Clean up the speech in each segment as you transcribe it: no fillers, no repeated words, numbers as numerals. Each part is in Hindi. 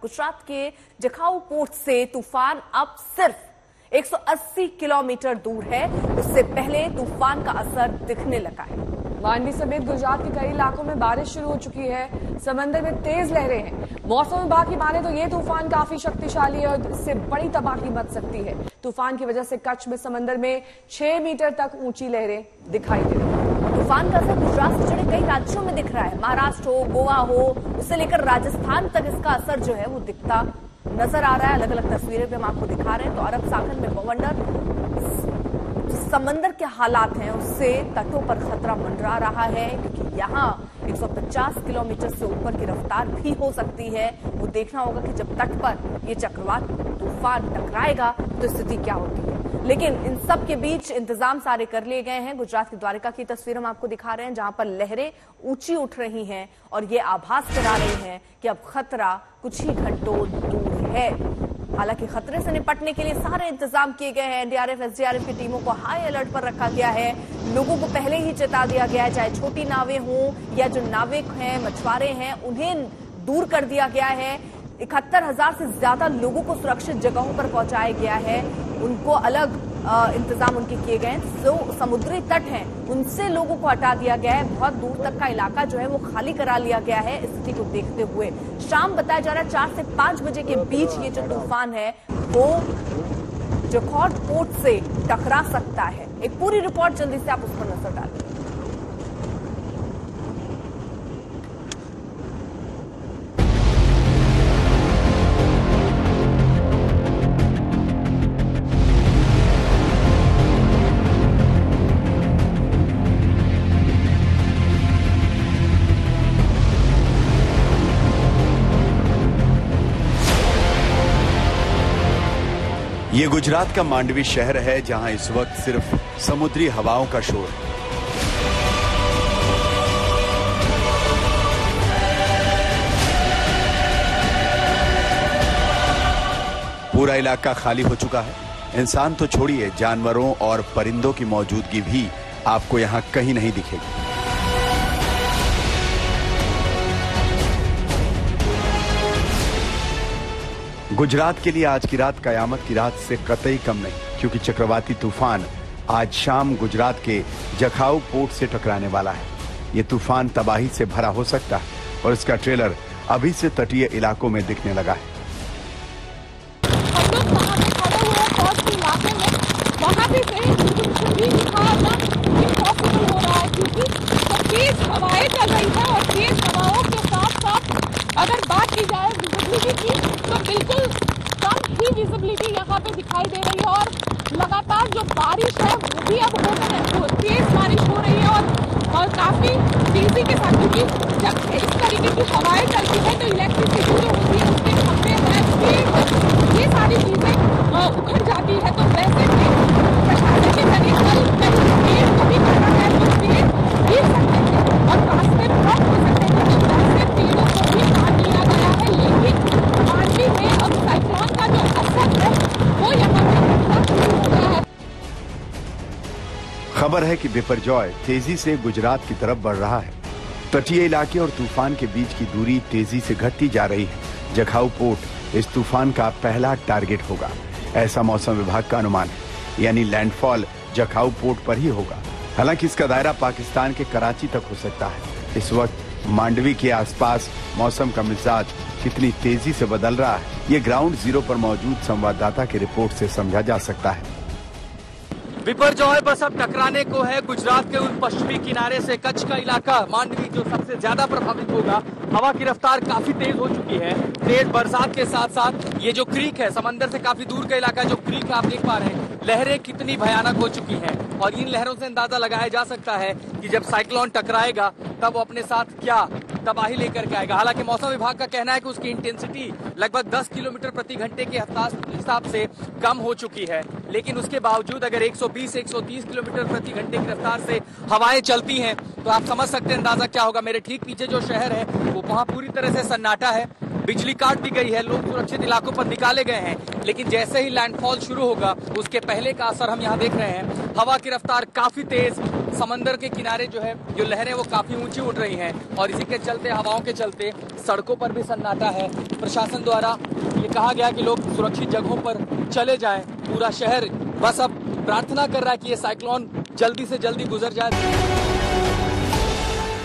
गुजरात के जखाऊ पोर्ट से तूफान अब सिर्फ 180 किलोमीटर दूर है। उससे पहले तूफान का असर दिखने लगा है। मांडवी समेत गुजरात के कई इलाकों में बारिश शुरू हो चुकी है। समंदर में तेज लहरें हैं। मौसम विभाग की माने तो ये तूफान काफी शक्तिशाली है और इससे बड़ी तबाही मच सकती है। तूफान की वजह से कच्छ में समंदर में 6 मीटर तक ऊंची लहरें दिखाई दे रही हैं। तूफान का असर गुजरात से जुड़े कई राज्यों में दिख रहा है। महाराष्ट्र हो, गोवा हो, उससे लेकर राजस्थान तक इसका असर जो है वो दिखता नजर आ रहा है। अलग अलग तस्वीरें भी हम आपको दिखा रहे हैं। तो अरब सागर में बवंडर समंदर के हालात हैं उससे तटों पर खतरा मंडरा रहा है, क्योंकि यहाँ 150 किलोमीटर से ऊपर की रफ्तार भी हो सकती है। वो देखना होगा कि जब तट पर ये चक्रवात तूफान टकराएगा तो स्थिति क्या होती है। लेकिन इन सब के बीच इंतजाम सारे कर लिए गए हैं। गुजरात की द्वारका की तस्वीर हम आपको दिखा रहे हैं, जहां पर लहरें ऊंची उठ रही हैं और ये आभास करा रही हैं कि अब खतरा कुछ ही घंटों दूर है। हालांकि खतरे से निपटने के लिए सारे इंतजाम किए गए हैं। एनडीआरएफ, एसडीआरएफ की टीमों को हाई अलर्ट पर रखा गया है। लोगों को पहले ही चेता दिया गया है, चाहे छोटी नावें हों या जो नाविक हैं, मछुआरे हैं, उन्हें दूर कर दिया गया है। 71,000 से ज्यादा लोगों को सुरक्षित जगहों पर पहुंचाया गया है। उनको अलग इंतजाम उनके किए गए हैं। जो समुद्री तट हैं उनसे लोगों को हटा दिया गया है। बहुत दूर तक का इलाका जो है वो खाली करा लिया गया है। स्थिति को देखते हुए शाम बताया जा रहा है 4 से 5 बजे के बीच ये जो तूफान है वो जखौर पोर्ट से टकरा सकता है। एक पूरी रिपोर्ट जल्दी से आप उस पर नजर डालें। ये गुजरात का मांडवी शहर है, जहां इस वक्त सिर्फ समुद्री हवाओं का शोर है। पूरा इलाका खाली हो चुका है। इंसान तो छोड़िए, जानवरों और परिंदों की मौजूदगी भी आपको यहां कहीं नहीं दिखेगी। गुजरात के लिए आज की रात कयामत की रात से कतई कम नहीं, क्योंकि चक्रवाती तूफान आज शाम गुजरात के जखाऊ पोर्ट से टकराने वाला है। ये तूफान तबाही से भरा हो सकता है और इसका ट्रेलर अभी से तटीय इलाकों में दिखने लगा है। हम लोग वहाँ पे खड़े हुए हैं कोस्ट के इलाके में, वहाँ भी भी दिखाना इम्पॉसिबल हो रहा है, क्योंकि तेज हवाएं चल रही है और तेज हवाओं के साथ साथ अगर बात की जाए विजिबिलिटी की तो बिल्कुल कम ही विजिबिलिटी यहाँ पे दिखाई दे रही है। और लगातार जो बारिश है वो भी अब तेज बारिश हो रही है और काफी तेजी के साथ, क्योंकि जब इस तरीके की हवाएं चलती है तो इलेक्ट्रिसिटी जो होती है उसके खंभे हैं, ये सारी चीजें उखड़ जाती है। तो वैसे भी प्रशासन के जरिए पेड़ कभी करना है तो पेड़ गिर सकते थे और रास्ते ब्लॉक हो सकते थे, तो वैसे पेड़ों को भी काट लिया गया है। लेकिन मांडवी में अब साइक्लोन का जो असर है वो यहाँ पे दिखना शुरू हो गया है। खबर है कि बिपरजॉय तेजी से गुजरात की तरफ बढ़ रहा है। तटीय इलाके और तूफान के बीच की दूरी तेजी से घटती जा रही है। जखाऊ पोर्ट इस तूफान का पहला टारगेट होगा, ऐसा मौसम विभाग का अनुमान है। यानी लैंडफॉल जखाऊ पोर्ट पर ही होगा। हालांकि इसका दायरा पाकिस्तान के कराची तक हो सकता है। इस वक्त मांडवी के आसपास मौसम का मिजाज कितनी तेजी से बदल रहा है, ये ग्राउंड जीरो पर मौजूद संवाददाता की रिपोर्ट से समझा जा सकता है। बिपरजॉय बस अब टकराने को है गुजरात के उन पश्चिमी किनारे से। कच्छ का इलाका मांडवी जो सबसे ज्यादा प्रभावित होगा। हवा की रफ्तार काफी तेज हो चुकी है। तेज बरसात के साथ साथ ये जो क्रीक है, समंदर से काफी दूर का इलाका, जो क्रीक आप देख पा रहे हैं, लहरें कितनी भयानक हो चुकी हैं। और इन लहरों से अंदाजा लगाया जा सकता है कि जब साइक्लोन टकराएगा तब वो अपने साथ क्या तबाही लेकर के आएगा। हालांकि मौसम विभाग का कहना है कि उसकी इंटेंसिटी लगभग 10 किलोमीटर प्रति घंटे के हिसाब से कम हो चुकी है, लेकिन उसके बावजूद अगर 120-130 किलोमीटर प्रति घंटे की रफ्तार से हवाएं चलती हैं तो आप समझ सकते हैं अंदाजा क्या होगा। मेरे ठीक पीछे जो शहर है वो वहां पूरी तरह से सन्नाटा है। बिजली काट दी गई है, लोग सुरक्षित इलाकों पर निकाले गए हैं। लेकिन जैसे ही लैंडफॉल शुरू होगा उसके पहले का असर हम यहाँ देख रहे हैं। हवा की रफ्तार काफी तेज, समंदर के किनारे जो लहरें वो काफी ऊंची उठ रही हैं और इसी के चलते, हवाओं के चलते सड़कों पर भी सन्नाटा है। प्रशासन द्वारा ये कहा गया कि लोग सुरक्षित जगहों पर चले जाएं। पूरा शहर बस अब प्रार्थना कर रहा है कि ये साइक्लोन जल्दी से जल्दी गुजर जाए।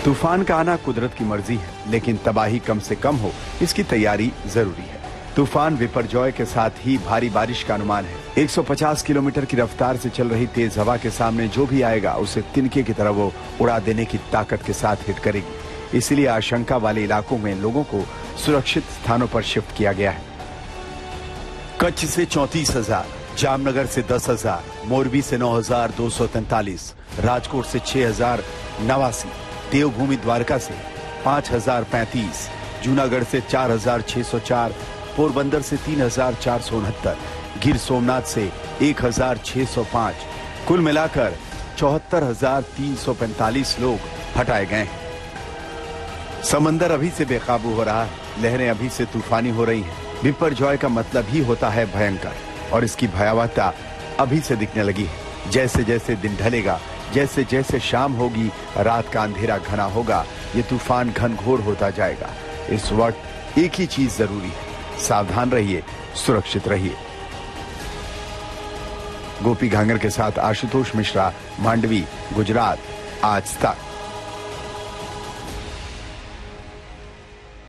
तूफान का आना कुदरत की मर्जी है, लेकिन तबाही कम से कम हो इसकी तैयारी जरूरी है। तूफान विपरजॉय के साथ ही भारी बारिश का अनुमान है। 150 किलोमीटर की रफ्तार से चल रही तेज हवा के सामने जो भी आएगा उसे तिनके की तरह वो उड़ा देने की ताकत के साथ हिट करेगी। इसलिए आशंका वाले इलाकों में लोगों को सुरक्षित स्थानों पर शिफ्ट किया गया है। कच्छ से 34,000, जामनगर से 10,000, मोरबी से 9,243, राजकोट से 6,089, देवभूमि द्वारका से 5,035, जूनागढ़ से 4,604, पोरबंदर से 3,469, गिर सोमनाथ से 1,605, कुल मिलाकर 74,345 लोग हटाए गए हैं। समंदर अभी से बेकाबू हो रहा है, लहरें अभी से तूफानी हो रही हैं। विपरजॉय का मतलब ही होता है भयंकर, और इसकी भयावहता अभी से दिखने लगी है। जैसे जैसे दिन ढलेगा, जैसे जैसे शाम होगी, रात का अंधेरा घना होगा, ये तूफान घनघोर होता जाएगा। इस वक्त एक ही चीज जरूरी है, सावधान रहिए, सुरक्षित रहिए। गोपी घांगर के साथ आशुतोष मिश्रा, मांडवी, गुजरात, आज तक।